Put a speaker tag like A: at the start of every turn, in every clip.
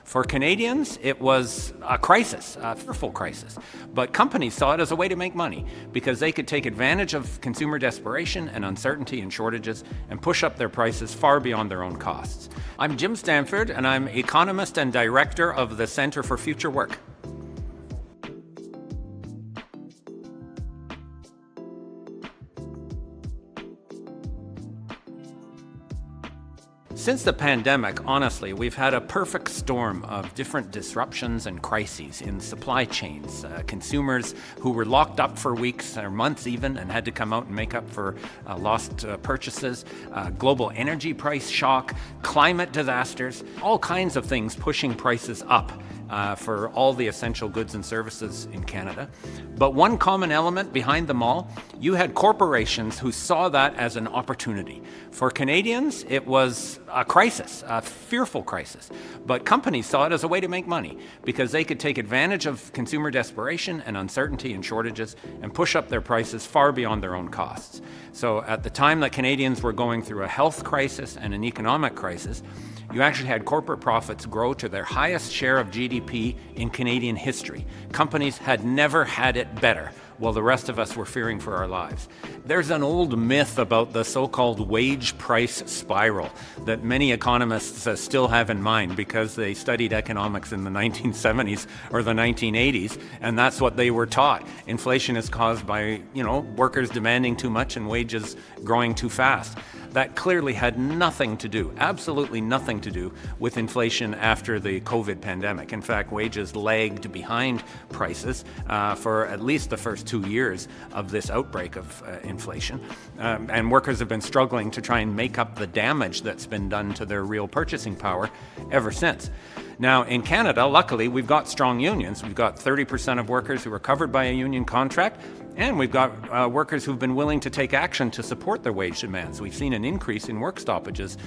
A: For Canadians, it was a crisis, a fearful crisis. But companies saw it as a way to make money because they could take advantage of consumer desperation and uncertainty and shortages and push up their prices far beyond their own costs. I'm Jim Stanford, and I'm Economist and Director of the Centre for Future Work. Since the pandemic, honestly, we've had a perfect storm of different disruptions and crises in supply chains. Consumers who were locked up for weeks or months even and had to come out and make up for lost purchases, global energy price shock, climate disasters, all kinds of things pushing prices up for all the essential goods and services in Canada. But one common element behind them all, you had corporations who saw that as an opportunity. For Canadians, it was a crisis, a fearful crisis. But companies saw it as a way to make money because they could take advantage of consumer desperation and uncertainty and shortages and push up their prices far beyond their own costs. So at the time that Canadians were going through a health crisis and an economic crisis, you actually had corporate profits grow to their highest share of GDP in Canadian history. Companies had never had it better, while the rest of us were fearing for our lives. There's an old myth about the so-called wage price spiral that many economists still have in mind because they studied economics in the 1970s or the 1980s, and that's what they were taught. Inflation is caused by, workers demanding too much and wages growing too fast. That clearly had nothing to do, absolutely nothing to do with inflation after the COVID pandemic. In fact, wages lagged behind prices for at least the first 2 years of this outbreak of inflation. And workers have been struggling to try and make up the damage that's been done to their real purchasing power ever since. Now, in Canada, luckily, we've got strong unions. We've got 30% of workers who are covered by a union contract, and we've got workers who've been willing to take action to support their wage demands. We've seen an increase in work stoppages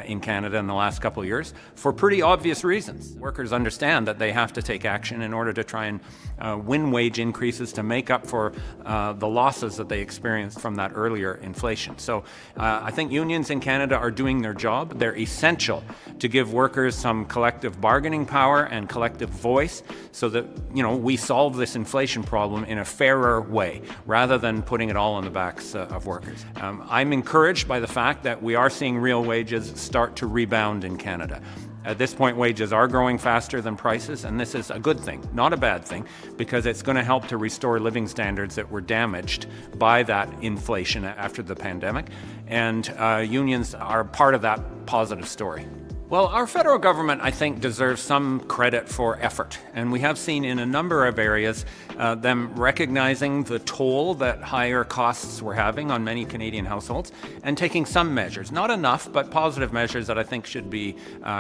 A: in Canada in the last couple of years for pretty obvious reasons. Workers understand that they have to take action in order to try and win wage increases to make up for the losses that they experienced from that earlier inflation. So I think unions in Canada are doing their job. They're essential to give workers some collective bargaining power and collective voice so that, we solve this inflation problem in a fairer way rather than putting it all on the backs of workers. I'm encouraged by the fact that we are seeing real wages start to rebound in Canada. At this point, wages are growing faster than prices, and this is a good thing, not a bad thing, because it's going to help to restore living standards that were damaged by that inflation after the pandemic, and unions are part of that positive story. Well, our federal government, I think, deserves some credit for effort. And we have seen in a number of areas them recognizing the toll that higher costs were having on many Canadian households and taking some measures, not enough, but positive measures that I think should be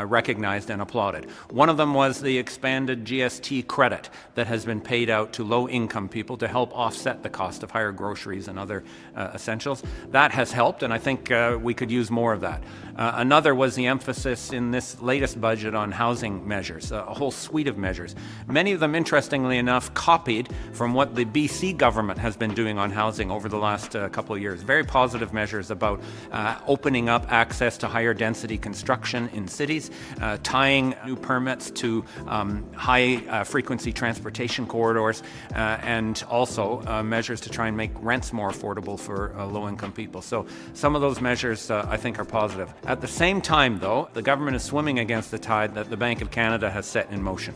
A: recognized and applauded. One of them was the expanded GST credit that has been paid out to low-income people to help offset the cost of higher groceries and other essentials. That has helped, and I think we could use more of that. Another was the emphasis in this latest budget on housing measures, a whole suite of measures. Many of them, interestingly enough, copied from what the BC government has been doing on housing over the last couple of years. Very positive measures about opening up access to higher density construction in cities, tying new permits to high frequency transportation corridors, and also measures to try and make rents more affordable for low-income people. So some of those measures I think are positive. At the same time, though, the government is swimming against the tide that the Bank of Canada has set in motion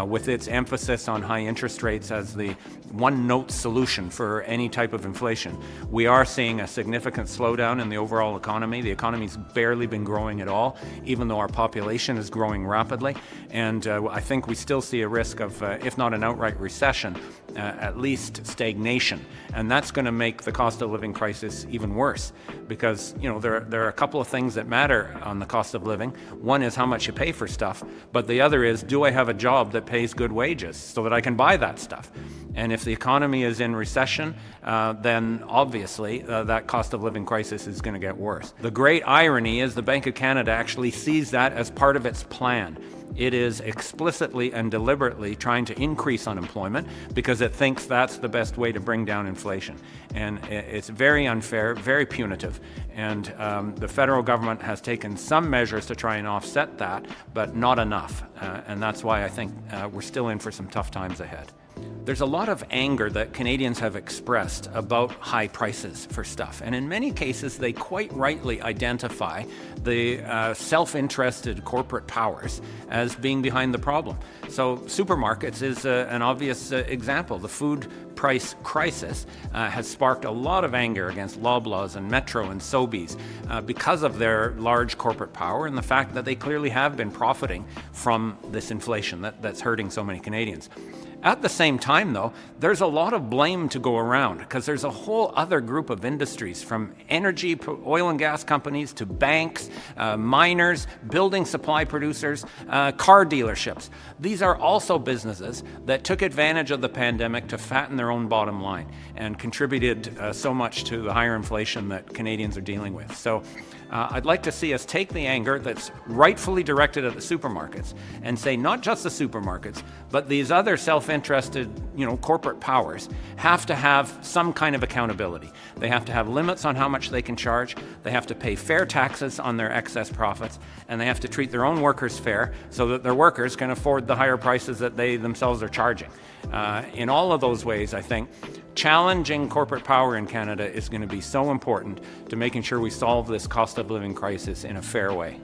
A: with its emphasis on high interest rates as the one-note solution for any type of inflation. We are seeing a significant slowdown in the overall economy. The economy's barely been growing at all, even though our population is growing rapidly. And I think we still see a risk of, if not an outright recession, at least stagnation. And that's going to make the cost of living crisis even worse because, there are a couple of things that matter on the cost of living. One is how much you pay for stuff, but the other is, do I have a job that pays good wages so that I can buy that stuff? And if the economy is in recession, then obviously that cost of living crisis is going to get worse. The great irony is the Bank of Canada actually sees that as part of its plan. It is explicitly and deliberately trying to increase unemployment because it thinks that's the best way to bring down inflation. And it's very unfair, very punitive. And the federal government has taken some measures to try and offset that, but not enough. And that's why I think we're still in for some tough times ahead. There's a lot of anger that Canadians have expressed about high prices for stuff. And in many cases, they quite rightly identify the self-interested corporate powers as being behind the problem. So supermarkets is an obvious example. The food price crisis has sparked a lot of anger against Loblaws and Metro and Sobeys because of their large corporate power and the fact that they clearly have been profiting from this inflation that's hurting so many Canadians. At the same time, though, there's a lot of blame to go around because there's a whole other group of industries, from energy, oil and gas companies, to banks, miners, building supply producers, car dealerships. These are also businesses that took advantage of the pandemic to fatten their own bottom line and contributed so much to the higher inflation that Canadians are dealing with. So I'd like to see us take the anger that's rightfully directed at the supermarkets and say not just the supermarkets, but these other self-interested, corporate powers have to have some kind of accountability. They have to have limits on how much they can charge. They have to pay fair taxes on their excess profits, and they have to treat their own workers fair so that their workers can afford the higher prices that they themselves are charging. In all of those ways, I think challenging corporate power in Canada is going to be so important to making sure we solve this cost of living crisis in a fair way.